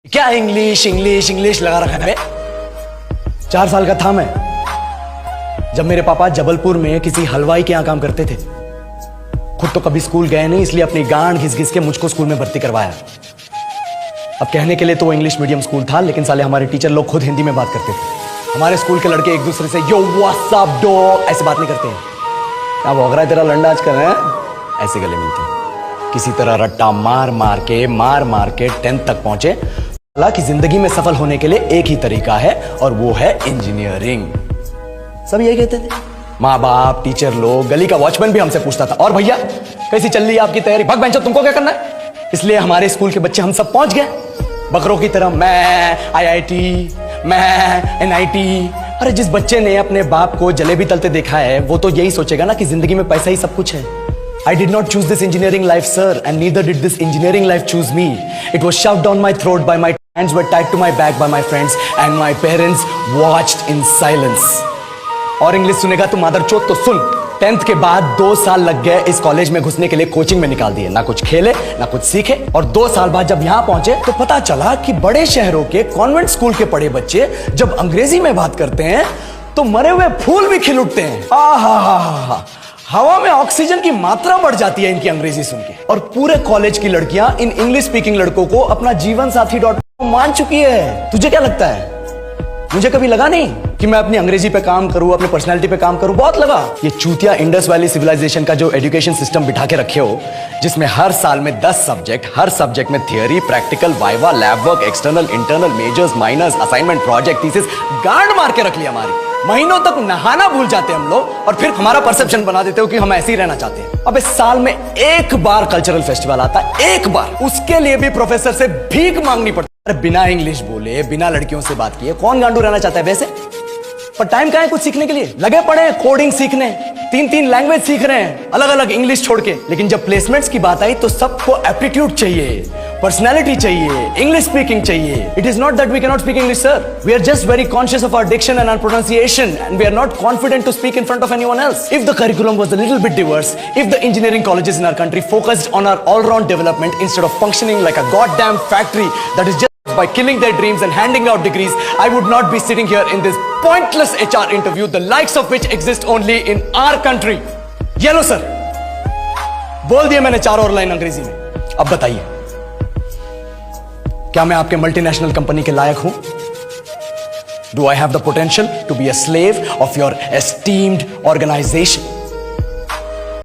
क्या English English English लगा रखा है। 4 साल का था मैं जब मेरे पापा जबलपुर में किसी हलवाई के यहां काम करते थे। खुद तो कभी स्कूल गए नहीं, इसलिए अपनी गांड घिस घिस के मुझको स्कूल में भर्ती करवाया। अब कहने के लिए तो वो इंग्लिश मीडियम स्कूल था, लेकिन साले हमारे टीचर लोग खुद हिंदी में बात करते थे। हमारे स्कूल के लड़के एक दूसरे से यो व्हाट्स अप डॉग ऐसे बात नहीं करते हैं। क्या भौंक रहा है तेरा लंडा आजकल है, ऐसे गले मिलते हैं। किसी तरह रट्टा मार मार के 10th तक पहुंचे। हालांकि जिंदगी में सफल होने के लिए एक ही तरीका है और वो है इंजीनियरिंग। सब यही कहते थे, माँ बाप, टीचर लोग, गली का वॉचमैन भी हमसे पूछता था, और भैया कैसी चल रही है आपकी तैयारी? भग बेंचो, तुमको क्या करना है? इसलिए हमारे स्कूल के बच्चे हम सब पहुंच गए बकरों की तरह। मैं IIT, मैं NIT। अरे जिस बच्चे ने अपने बाप को जलेबी तलते देखा है वो तो यही सोचेगा ना कि जिंदगी में पैसा ही सब कुछ है। I did not choose this engineering life, sir, and neither did this engineering life choose me. It was shoved down my throat by my hands were tied to my back by my friends and my parents watched in silence. और English सुनेगा तो मादरचोद तो सुन। 10th के बाद 2 साल लग गए इस कॉलेज में घुसने के लिए, कोचिंग में निकाल दिए। ना कुछ खेले ना कुछ सीखे। और 2 साल बाद जब यहां पहुंचे तो पता चला कि बड़े शहरों के कॉन्वेंट स्कूल के पढ़े बच्चे जब अंग्रेजी में बात करते हैं तो मरे हुए फूल भी खिल उठते हैं। आहा, हवा में ऑक्सीजन की मात्रा बढ़ जाती है इनकी अंग्रेजी सुन के। और पूरे कॉलेज की लड़कियां इन इंग्लिश स्पीकिंग लड़कों को अपना जीवन साथी मान चुकी है। तुझे क्या लगता है? मुझे कभी लगा नहीं कि मैं अपनी अंग्रेजी पे काम करूं, अपनी पर्सनालिटी पे काम करूं। बहुत लगा। ये चूतिया इंडस वैली सिविलाइजेशन का जो एजुकेशन सिस्टम बिठा के रखे हो, जिसमें हर साल में 10 सब्जेक्ट, हर सब्जेक्ट में theory, practical, viva, lab work, external, internal, majors, minors, assignment, project, thesis, गांड मार के रख लिया हमारी। महीनों तक नहाना भूल जाते हैं हम लोग और फिर हमारा परसेप्शन बना देते हो कि हम ऐसे ही रहना चाहते हैं। अब इस साल में एक बार कल्चरल फेस्टिवल आता है, एक बार, उसके लिए भी प्रोफेसर से भीख मांगनी पड़ती है। बिना इंग्लिश बोले, बिना लड़कियों से बात किए कौन गांडू रहना चाहता है वैसे? पर टाइम कहां है कुछ सीखने के लिए? लगे पड़े हैं कोडिंग सीखने, 3 लैंग्वेज सीख रहे हैं, अलग अलग इंग्लिश छोड़ के। लेकिन जब प्लेसमेंट्स की बात आई तो सबको एप्टीट्यूड चाहिए, पर्सनैलिटी चाहिए, इंग्लिश स्पीकिंग चाहिए। It is not that we can not speak English, sir. We are just very conscious of our diction and our pronunciation and we are not confident to speak in front of anyone else. If the curriculum was a little bit diverse, if the engineering colleges in our country focused on our all round development instead of functioning like a goddamn factory that is by killing their dreams and handing out degrees, I would not be sitting here in this pointless HR interview, the likes of which exist only in our country. ये लो sir, बोल दिया मैंने 4 और line अंग्रेजी में। अब बताइए, क्या मैं आपके मल्टीनेशनल कंपनी के लायक हूं? Do I have the potential to be a slave of your esteemed organization?